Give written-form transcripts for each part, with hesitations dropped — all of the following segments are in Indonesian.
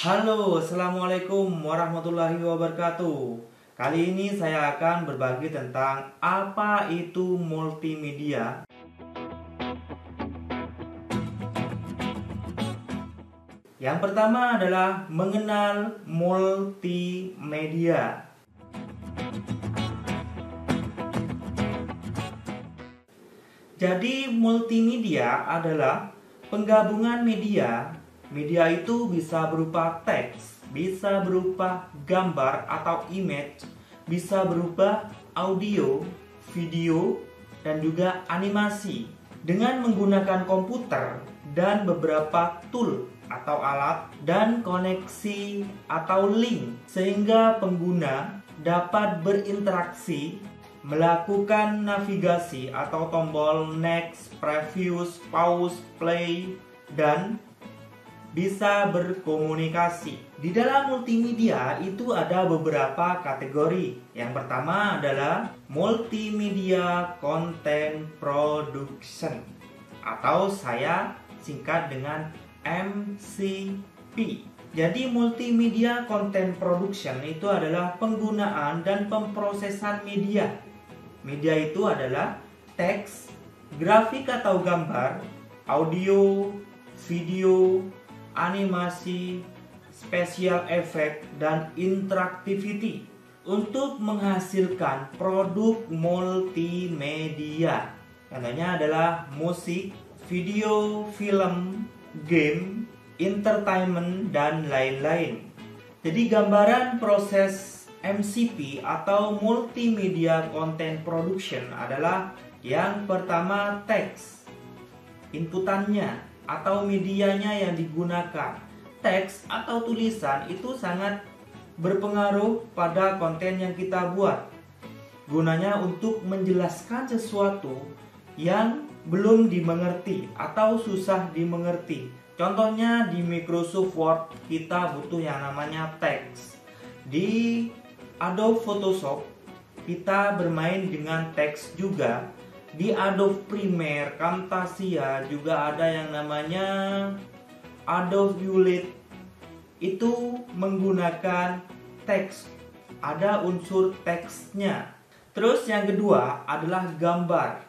Halo, Assalamualaikum warahmatullahi wabarakatuh. Kali ini saya akan berbagi tentang apa itu multimedia. Yang pertama adalah mengenal multimedia. Jadi multimedia adalah penggabungan media. Media itu bisa berupa teks, bisa berupa gambar atau image, bisa berupa audio, video, dan juga animasi. Dengan menggunakan komputer dan beberapa tool atau alat dan koneksi atau link, sehingga pengguna dapat berinteraksi, melakukan navigasi atau tombol next, previous, pause, play, dan bisa berkomunikasi. Di dalam multimedia itu ada beberapa kategori. Yang pertama adalah multimedia content production, atau saya singkat dengan MCP. Jadi multimedia content production itu adalah penggunaan dan pemrosesan media. Media itu adalah teks, grafik atau gambar, audio, video, animasi, special effect, dan interactivity untuk menghasilkan produk multimedia. Contohnya adalah musik, video, film, game, entertainment, dan lain-lain. Jadi gambaran proses MCP atau multimedia content production adalah yang pertama teks, inputannya atau medianya yang digunakan. Teks atau tulisan itu sangat berpengaruh pada konten yang kita buat. Gunanya untuk menjelaskan sesuatu yang belum dimengerti atau susah dimengerti. Contohnya di Microsoft Word kita butuh yang namanya teks. Di Adobe Photoshop kita bermain dengan teks juga. Di Adobe Premiere, Camtasia juga ada yang namanya Adobe Ulit. Itu menggunakan teks. Ada unsur teksnya. Terus yang kedua adalah gambar.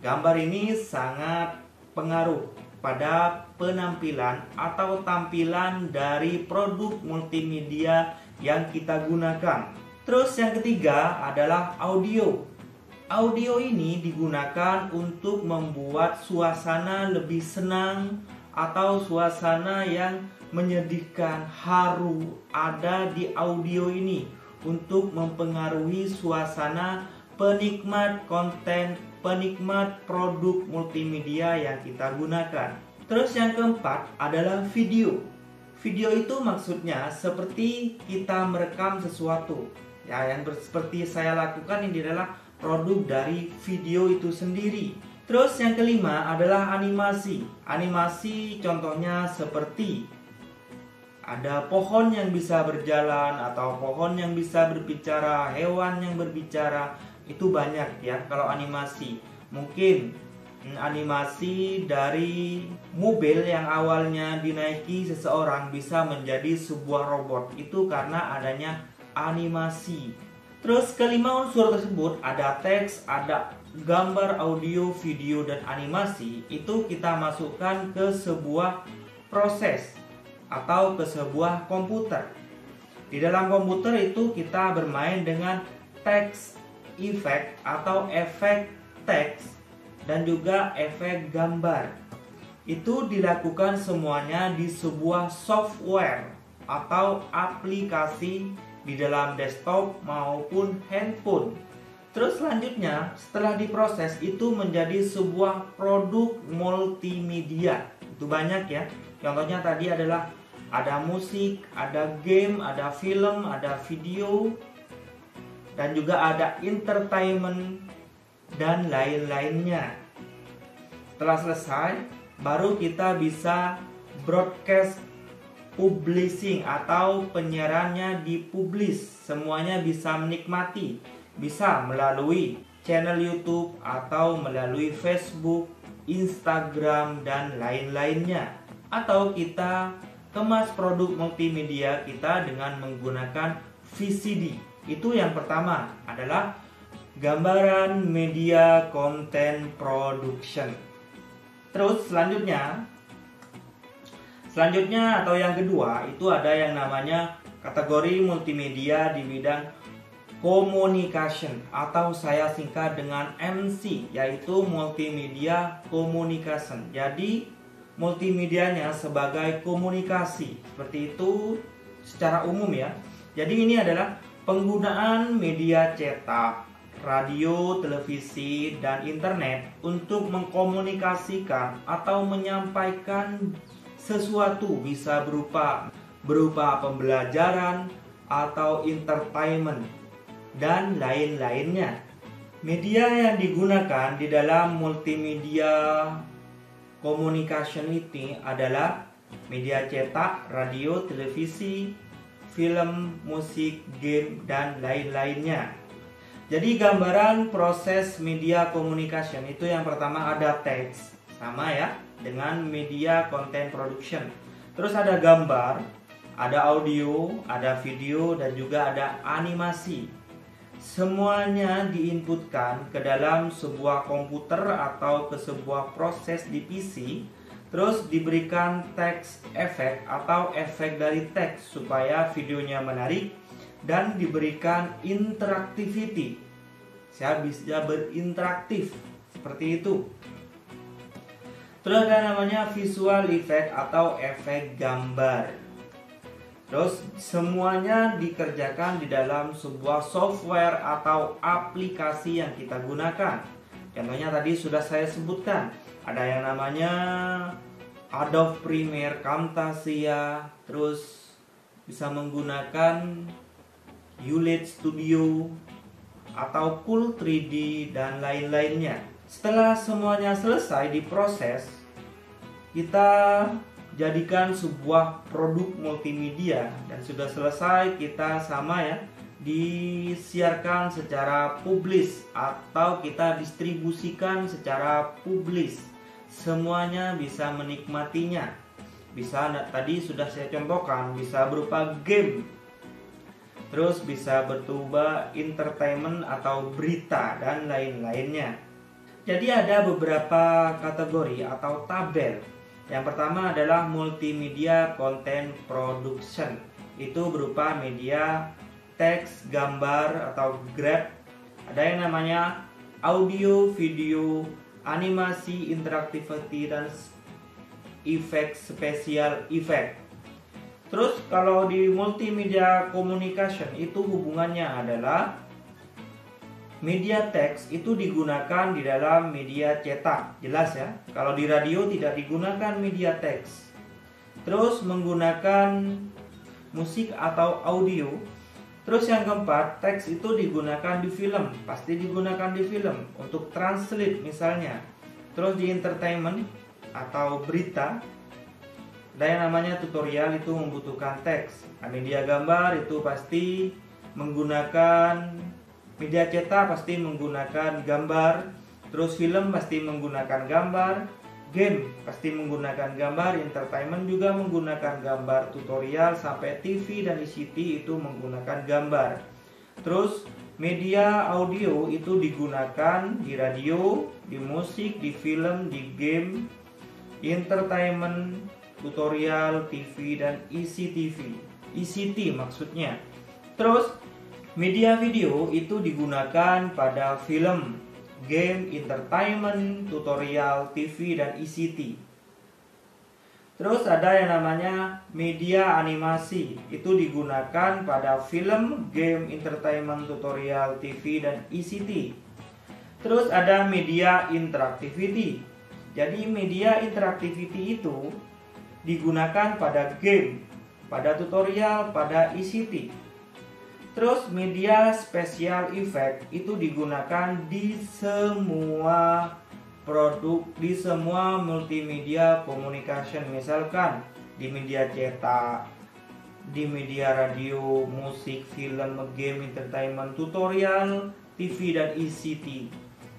Gambar ini sangat pengaruh pada penampilan atau tampilan dari produk multimedia yang kita gunakan. Terus yang ketiga adalah audio. Audio ini digunakan untuk membuat suasana lebih senang atau suasana yang menyedihkan, haru ada di audio ini untuk mempengaruhi suasana penikmat konten, penikmat produk multimedia yang kita gunakan. Terus yang keempat adalah video. Video itu maksudnya seperti kita merekam sesuatu. Ya, yang seperti saya lakukan ini adalah produk dari video itu sendiri. Terus yang kelima adalah animasi. Animasi contohnya seperti ada pohon yang bisa berjalan atau pohon yang bisa berbicara, hewan yang berbicara, itu banyak ya kalau animasi. Mungkin animasi dari mobil yang awalnya dinaiki seseorang bisa menjadi sebuah robot, itu karena adanya animasi. Terus kelima unsur tersebut ada teks, ada gambar, audio, video, dan animasi. Itu kita masukkan ke sebuah proses atau ke sebuah komputer. Di dalam komputer itu kita bermain dengan teks effect atau efek teks dan juga efek gambar. Itu dilakukan semuanya di sebuah software atau aplikasi di dalam desktop maupun handphone. Terus selanjutnya setelah diproses itu menjadi sebuah produk multimedia. Itu banyak ya. Contohnya tadi adalah ada musik, ada game, ada film, ada video, dan juga ada entertainment dan lain-lainnya. Setelah selesai, baru kita bisa broadcast publishing atau penyiarannya dipublish. Semuanya bisa menikmati, bisa melalui channel YouTube atau melalui Facebook, Instagram, dan lain-lainnya. Atau kita kemas produk multimedia kita dengan menggunakan VCD. Itu yang pertama adalah gambaran media content production. Terus selanjutnya atau yang kedua itu ada yang namanya kategori multimedia di bidang communication atau saya singkat dengan MC, yaitu multimedia communication. Jadi multimedianya sebagai komunikasi, seperti itu secara umum ya. Jadi ini adalah penggunaan media cetak, radio, televisi, dan internet untuk mengkomunikasikan atau menyampaikan sesuatu, bisa berupa pembelajaran atau entertainment dan lain-lainnya. Media yang digunakan di dalam multimedia communication ini adalah media cetak, radio, televisi, film, musik, game, dan lain-lainnya. Jadi gambaran proses media communication itu yang pertama ada teks, sama ya dengan media content production. Terus ada gambar, ada audio, ada video, dan juga ada animasi. Semuanya diinputkan ke dalam sebuah komputer atau ke sebuah proses di PC. Terus diberikan teks efek atau efek dari teks supaya videonya menarik, dan diberikan interactivity. Saya bisa berinteraktif seperti itu. Terus ada namanya visual effect atau efek gambar. Terus semuanya dikerjakan di dalam sebuah software atau aplikasi yang kita gunakan. Contohnya tadi sudah saya sebutkan. Ada yang namanya Adobe Premiere, Camtasia, terus bisa menggunakan Ulit Studio atau Cool 3D dan lain-lainnya. Setelah semuanya selesai diproses, kita jadikan sebuah produk multimedia, dan sudah selesai kita disiarkan secara publis atau kita distribusikan secara publis. Semuanya bisa menikmatinya. Bisa, tadi sudah saya contohkan, bisa berupa game, terus bisa berupa entertainment atau berita dan lain-lainnya. Jadi ada beberapa kategori atau tabel. Yang pertama adalah multimedia content production. Itu berupa media teks, gambar atau graph. Ada yang namanya audio, video, animasi, interactivity, dan efek spesial efek. Terus kalau di multimedia communication itu hubungannya adalah media teks itu digunakan di dalam media cetak, jelas ya. Kalau di radio tidak digunakan media teks. Terus menggunakan musik atau audio. Terus yang keempat, teks itu digunakan di film, pasti digunakan di film untuk translate misalnya. Terus di entertainment atau berita, ada yang namanya tutorial, itu membutuhkan teks. Nah, media gambar itu pasti menggunakan, media cetak pasti menggunakan gambar. Terus film pasti menggunakan gambar, game pasti menggunakan gambar, entertainment juga menggunakan gambar, tutorial sampai TV dan ICT itu menggunakan gambar. Terus media audio itu digunakan di radio, di musik, di film, di game, entertainment, tutorial, TV, dan ICTV. ICT maksudnya. Terus media video itu digunakan pada film, game, entertainment, tutorial, TV, dan ICT. Terus ada yang namanya media animasi, itu digunakan pada film, game, entertainment, tutorial, TV, dan ICT. Terus ada media interactivity. Jadi media interactivity itu digunakan pada game, pada tutorial, pada ICT. Terus media special effect itu digunakan di semua produk, di semua multimedia communication. Misalkan di media cetak, di media radio, musik, film, game, entertainment, tutorial, TV, dan ICT.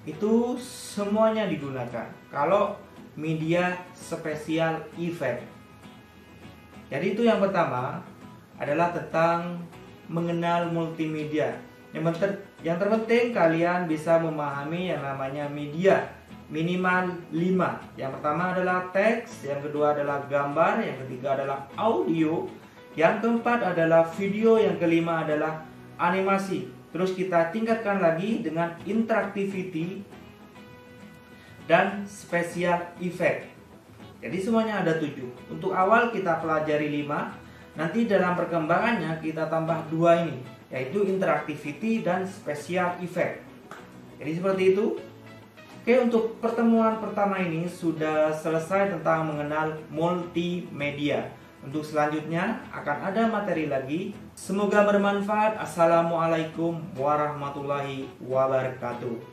Itu semuanya digunakan kalau media special effect. Jadi itu yang pertama adalah tentang mengenal multimedia. Yang terpenting kalian bisa memahami yang namanya media. Minimal 5. Yang pertama adalah teks, yang kedua adalah gambar, yang ketiga adalah audio, yang keempat adalah video, yang kelima adalah animasi. Terus kita tingkatkan lagi dengan interactivity dan special effect. Jadi semuanya ada 7. Untuk awal kita pelajari 5. Nanti dalam perkembangannya kita tambah 2 ini, yaitu interactivity dan special effect. Jadi seperti itu. Oke, untuk pertemuan pertama ini sudah selesai tentang mengenal multimedia. Untuk selanjutnya akan ada materi lagi. Semoga bermanfaat. Assalamualaikum warahmatullahi wabarakatuh.